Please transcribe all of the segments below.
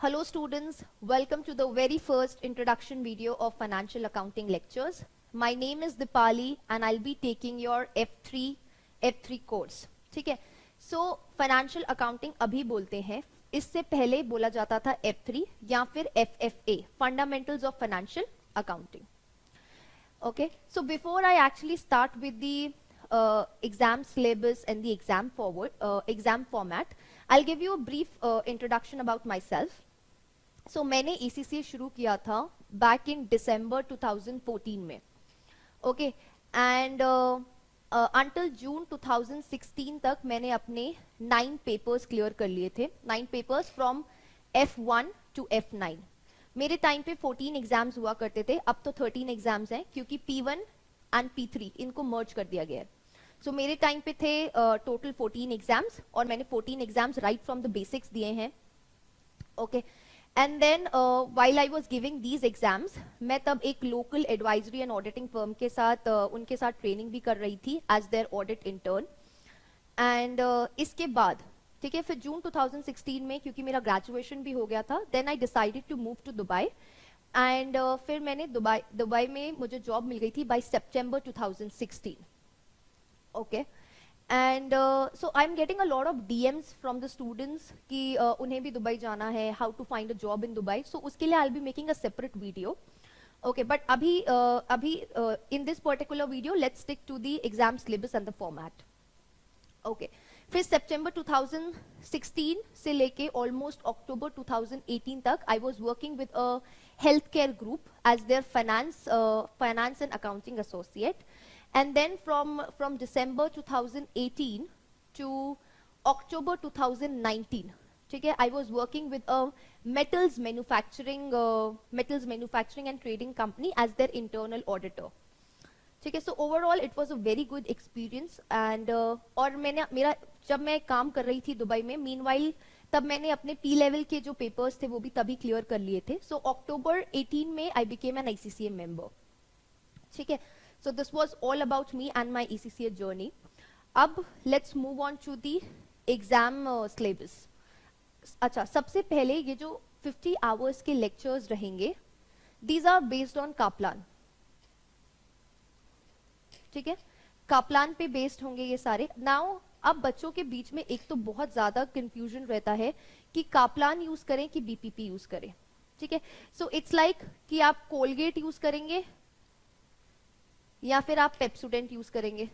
Hello students, welcome to the very first introduction video of financial accounting lectures. My name is Dipali and I'll be taking your F3 course. ठीक है? So financial accounting अभी बोलते हैं, इससे पहले बोला जाता था F3 या फिर FFA, Fundamentals of Financial Accounting. Okay, so before I actually start with the exam syllabus and the exam format, I'll give you a brief introduction about myself. So मैंने ECCA शुरू किया था back in December 2014 में, okay, and until June 2016 तक मैंने अपने 9 papers clear कर लिए थे, 9 papers from F1 to F9. मेरे टाइम पे 14 एग्जाम्स हुआ करते थे, अब तो 13 एग्जाम्स हैं क्योंकि P1 एंड P3 इनको मर्ज कर दिया गया है. सो मेरे टाइम पे थे टोटल 14 एग्जाम्स और मैंने 14 exams right from the basics दिए हैं. Okay, and then while I was giving these exams, मैं तब एक local advisory and auditing firm के साथ उनके साथ ट्रेनिंग भी कर रही थी as their audit intern. And इसके बाद ठीक है, फिर जून 2016 में क्योंकि मेरा ग्रेजुएशन भी हो गया था, then I decided to move to Dubai. And फिर मैंने दुबई में मुझे जॉब मिल गई थी बाय सितंबर 2016. Okay, and so I am getting a lot of DMs from the students कि उन्हें भी दुबई जाना है, how to find a job in Dubai. So उसके लिए I will be making a separate video. Okay, but अभी in this particular video let's stick to the exam syllabus and the format. Okay, फिर सितंबर 2016 से लेके almost अक्टूबर 2018 तक I was working with a health care group as their finance and accounting associate. And then from December 2018 to October 2019, ठीक है, I was working with a metals manufacturing and trading company as their internal auditor. ठीक है, so overall it was a very good experience. And और मेरा जब मैं काम कर रही थी दुबई में, meanwhile तब मैंने अपने P level के जो papers थे वो भी तभी क्लियर कर लिए थे. So October 18 में I became an ICCA member. ठीक है, so this was all about me and my ECCA journey. अब let's move on to the exam syllabus. अच्छा, सबसे पहले ये जो 50 hours के lectures रहेंगे, these are based on Kaplan. ठीक है, Kaplan पे based होंगे ये सारे. Now अब बच्चों के बीच में एक तो बहुत ज्यादा confusion रहता है कि Kaplan यूज करें कि BPP यूज करें. ठीक है, so it's like कि आप Colgate यूज करेंगे या फिर आप पेप्सोडेंट यूज करेंगे.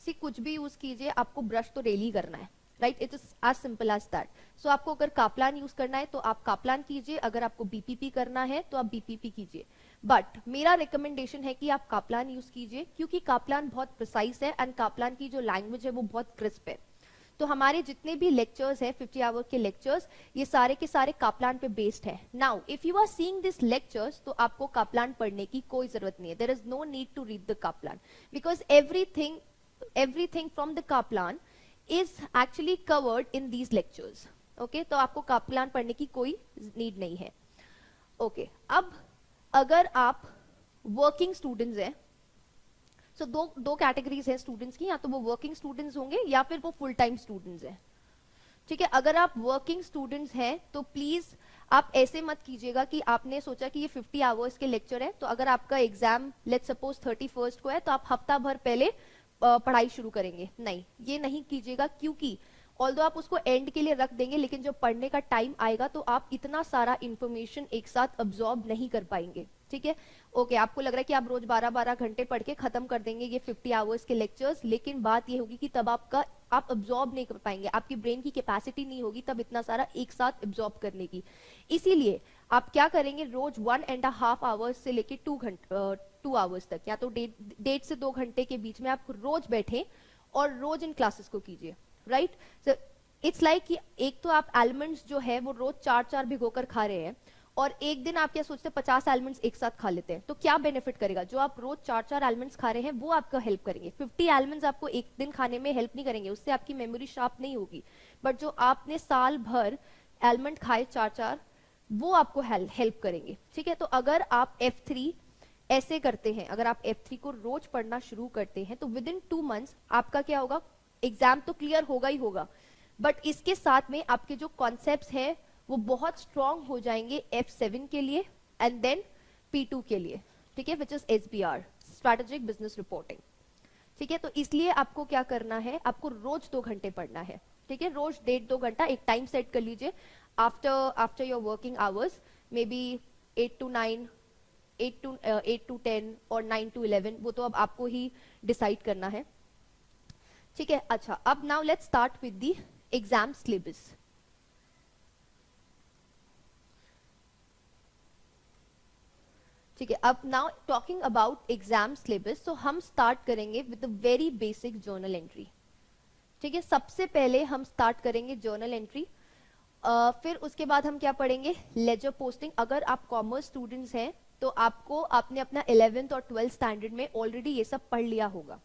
सी कुछ भी यूज कीजिए, आपको ब्रश तो डेली करना है, right? It is as simple as that. So आपको अगर कापलान यूज करना है तो आप कापलान कीजिए, अगर आपको BPP करना है तो आप BPP कीजिए. बट मेरा रिकमेंडेशन है कि आप कापलान यूज कीजिए क्योंकि कापलान बहुत प्रिसाइज है एंड कापलान की जो लैंग्वेज है वो बहुत क्रिस्प है. तो हमारे जितने भी लेक्चर्स हैं 50 आवर के लेक्चर्स, ये सारे के सारे कापलान पे बेस्ड है. Now if you are seeing this lectures तो आपको कापलान पढ़ने की कोई जरूरत नहीं है. There is no need to read the Kaplan because everything from the Kaplan is actually covered in these lectures. Okay, तो आपको कापलान पढ़ने की कोई नीड नहीं है. ओके, अब अगर आप वर्किंग स्टूडेंट्स हैं, सो दो कैटेगरीज है स्टूडेंट्स की, या तो वो वर्किंग स्टूडेंट्स होंगे या फिर वो फुल टाइम स्टूडेंट्स हैं. ठीक है, अगर आप वर्किंग स्टूडेंट्स हैं तो प्लीज आप ऐसे मत कीजिएगा कि आपने सोचा कि ये 50 आवर्स के लेक्चर है, तो अगर आपका एग्जाम लेट्स सपोज 31 को है तो आप हफ्ता भर पहले पढ़ाई शुरू करेंगे. नहीं, ये नहीं कीजिएगा क्योंकि ऑल्दो आप उसको एंड के लिए रख देंगे, लेकिन जब पढ़ने का टाइम आएगा तो आप इतना सारा इंफॉर्मेशन एक साथ अब्सॉर्ब नहीं कर पाएंगे. ठीक है, ओके, आपको लग रहा है कि आप रोज 12-12 घंटे पढ़ के खत्म कर देंगे ये 50 आवर्स के लेक्चर्स, लेकिन बात ये होगी कि तब आप अब्सॉर्ब नहीं कर पाएंगे, आपकी ब्रेन की कैपेसिटी नहीं होगी तब इतना सारा एक साथ अब्सॉर्ब करने की. इसीलिए आप क्या करेंगे, रोज 1.5 आवर्स से लेके 2 आवर्स तक, या तो 1.5 से 2 घंटे के बीच में आप रोज बैठे और रोज इन क्लासेस को कीजिए. राइट, सो इट्स लाइक कि एक तो आप एलिमेंट्स जो है वो रोज 4-4 भिगोकर खा रहे हैं और एक दिन आप क्या सोचते हैं 50 एलिमेंट्स एक साथ खा लेते हैं, तो क्या बेनिफिट करेगा? जो आप रोज 4-4 एलिमेंट्स खा रहे हैं वो आपको हेल्प करेंगे. 50 एलिमेंट्स आपको एक दिन खाने में हेल्प नहीं करेंगे, उससे आपकी मेमोरी शार्प नहीं होगी. बट जो आपने साल भर एलिमेंट खाए 4-4, वो आपको हेल्प करेंगे. ठीक है, तो अगर आप F3 ऐसे करते हैं, अगर आप F3 को रोज पढ़ना शुरू करते हैं तो विद इन 2 मंथ्स आपका क्या होगा, एग्जाम तो क्लियर होगा ही होगा, बट इसके साथ में आपके जो कॉन्सेप्ट्स हैं वो बहुत स्ट्रांग हो जाएंगे F7 के लिए एंड देन P2 के लिए, ठीक है, which is SBR, strategic business reporting, ठीक है। तो इसलिए आपको क्या करना है, आपको रोज 2 घंटे पढ़ना है, ठीक है, रोज 1.5-2 घंटा एक टाइम सेट कर लीजिए after your working hours, may be 8 to 9, 8 to 10 और 9 to 11, वो तो अब आपको ही डिसाइड करना है, ठीक है। अच्छा, अब now let's start with the exam syllabus. ठीक है, अब now talking about exam syllabus, तो हम स्टार्ट करेंगे with the very basic journal entry, ठीक है। सबसे पहले हम स्टार्ट करेंगे जर्नल एंट्री, फिर उसके बाद हम क्या पढ़ेंगे, लेजर पोस्टिंग। अगर आप कॉमर्स स्टूडेंट्स हैं तो आपने अपना 11th और 12th स्टैंडर्ड में ऑलरेडी ये सब पढ़ लिया होगा,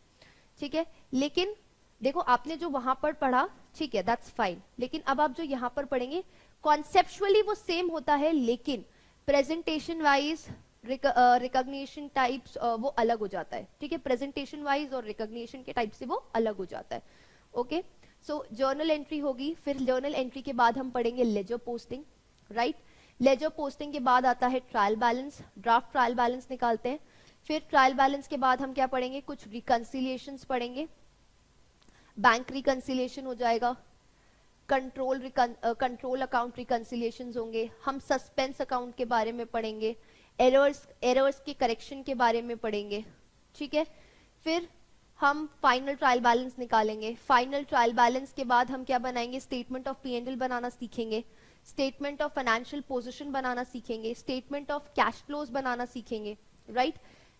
ठीक है। लेकिन देखो, आपने जो वहां पर पढ़ा, ठीक है, दैट्स फाइन, लेकिन अब आप जो यहां पर पढ़ेंगे कॉन्सेप्चुअली वो सेम होता है, लेकिन प्रेजेंटेशन वाइज, रिकॉग्निशन टाइप्स वो अलग हो जाता है, ठीक है। प्रेजेंटेशन वाइज और रिकॉग्निशन के टाइप से वो अलग हो जाता है, ओके। सो जर्नल एंट्री होगी, फिर जर्नल एंट्री के बाद हम पढ़ेंगे ledger posting, right. Ledger posting के बाद आता है trial balance, draft trial balance निकालते हैं। फिर ट्रायल बैलेंस के बाद हम क्या पढ़ेंगे, कुछ रिकंसिलिएशंस पढ़ेंगे, बैंक रिकंसिलिएशन हो जाएगा, कंट्रोल अकाउंट रिकंसिलिएशंस होंगे, हम सस्पेंस अकाउंट के बारे में पढ़ेंगे, एरर्स के करेक्शन के बारे में पढ़ेंगे, ठीक है। फिर हम फाइनल ट्रायल बैलेंस निकालेंगे। फाइनल ट्रायल बैलेंस के बाद हम क्या बनाएंगे, स्टेटमेंट ऑफ P&L बनाना सीखेंगे, स्टेटमेंट ऑफ फाइनेंशियल पोजीशन बनाना सीखेंगे, स्टेटमेंट ऑफ कैश फ्लोज बनाना सीखेंगे, राइट।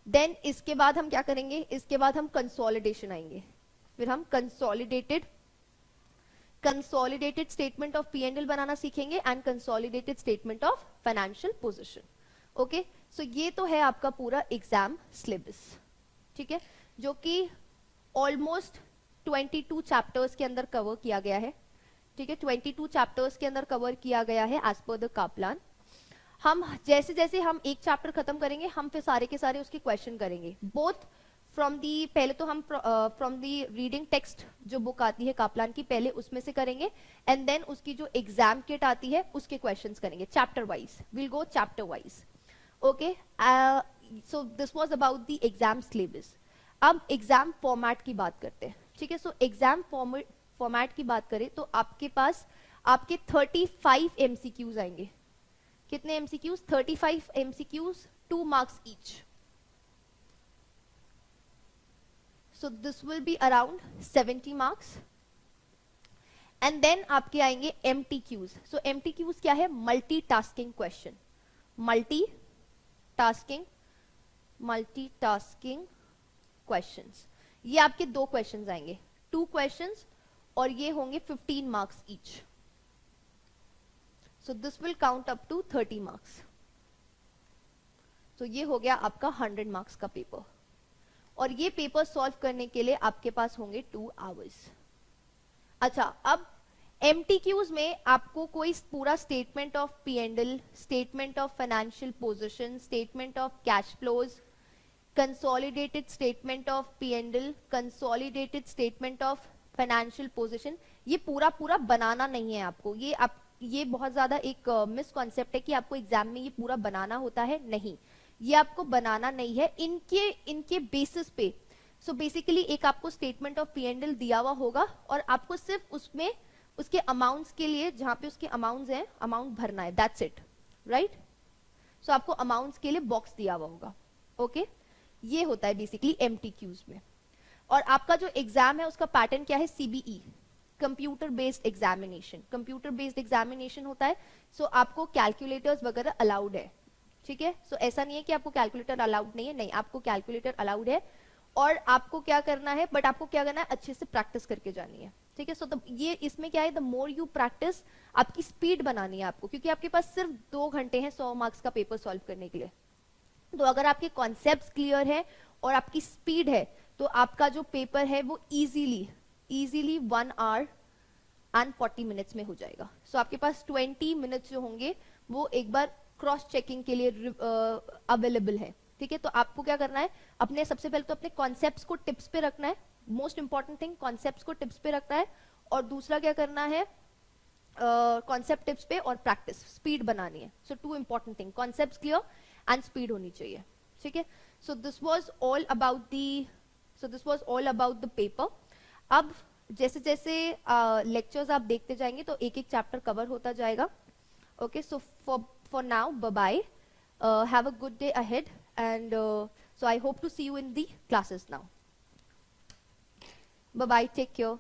देन इसके बाद हम क्या करेंगे, इसके बाद हम कंसोलिडेशन आएंगे, फिर हम कंसोलिडेटेड स्टेटमेंट ऑफ P&L बनाना सीखेंगे and consolidated statement of financial position, okay. So ये तो है आपका पूरा एग्जाम सिलेबस, ठीक है, जो कि ऑलमोस्ट 22 चैप्टर्स के अंदर कवर किया गया है, ठीक है। 22 चैप्टर्स के अंदर कवर किया गया है एज पर द काप्लान। हम जैसे जैसे हम एक चैप्टर खत्म करेंगे, हम फिर सारे के सारे उसके क्वेश्चन करेंगे, बोथ फ्रॉम दी, पहले तो हम फ्रॉम दी रीडिंग टेक्स्ट जो बुक आती है काप्लान की, पहले उसमें से करेंगे, एंड देन उसकी जो एग्जाम किट आती है उसके क्वेश्चंस करेंगे, chapter wise, will go chapter wise, okay. So this was about the exam syllabus. अब एग्जाम फॉर्मेट की बात करते हैं, ठीक है। सो एग्जाम फॉर्मेट की बात करें तो आपके पास आपके 35 MCQs आएंगे। कितने MCQs? 35 MCQs, 2 marks each. So this will be around 70 marks. And then आपके आएंगे MTQs. So MTQs क्या है? Multitasking question. Multitasking questions. ये आपके 2 questions आएंगे, 2 questions, और ये होंगे 15 marks each. So this will count up to 30 marks. So ये हो गया आपका 100 marks का पेपर, और ये पेपर सॉल्व करने के लिए आपके पास होंगे 2 hours. अच्छा, अब MTQs में आपको कोई पूरा statement of P&L, statement of financial position, statement of cash flows, consolidated statement of P&L, consolidated statement of financial position, ये पूरा बनाना नहीं है आपको। ये बहुत ज्यादा एक मिसकॉन्सेप्ट है कि आपको एग्जाम में ये पूरा बनाना होता है, नहीं, ये आपको बनाना नहीं है, इनके बेसिस पे। सो बेसिकली एक आपको स्टेटमेंट ऑफ P&L दिया हुआ होगा, और आपको सिर्फ उसमें उसके अमाउंट्स के लिए, जहां पे उसके अमाउंट्स हैं, अमाउंट भरना है, दैट्स इट, राइट। सो आपको अमाउंट्स के लिए बॉक्स दिया हुआ होगा, ओके। ये होता है बेसिकली MTQs में। और आपका जो एग्जाम है उसका पैटर्न क्या है? CBE, computer based examination. Computer based examination होता है, सो आपको कैलकुलेटर्स वगैरह अलाउड है, ठीक है। सो ऐसा नहीं है कि आपको कैलकुलेटर अलाउड नहीं है, नहीं, आपको कैलकुलेटर अलाउड है, और आपको क्या करना है, बट आपको क्या करना है, अच्छे से प्रैक्टिस करके जानी है, ठीक है। सो ये इसमें क्या है, द मोर यू प्रैक्टिस, आपकी स्पीड बनानी है आपको, क्योंकि आपके पास सिर्फ 2 घंटे हैं 100 मार्क्स का पेपर सॉल्व करने के लिए। तो अगर आपके कॉन्सेप्ट्स क्लियर है और आपकी स्पीड है, तो आपका जो पेपर है वो इजीली 1 hour and 40 minutes में हो जाएगा। सो आपके पास 20 minutes जो होंगे वो एक बार क्रॉस चेकिंग के लिए अवेलेबल है, ठीक है। तो आपको क्या करना है, अपने सबसे पहले तो अपने कॉन्सेप्ट्स को टिप्स पे रखना है, मोस्ट इंपॉर्टेंट थिंग, कॉन्सेप्ट्स को टिप्स पे रखना है। और दूसरा क्या करना है, कॉन्सेप्ट टिप्स पे और प्रैक्टिस स्पीड बनानी है. So two important thing, concepts clear and speed होनी चाहिए. ठीक है. So this was all about the paper. अब जैसे जैसे लेक्चर्स आप देखते जाएंगे तो एक एक चैप्टर कवर होता जाएगा. Okay, so for now bye bye. Have a good day ahead and so I hope to see you in the classes now. Bye bye, take care.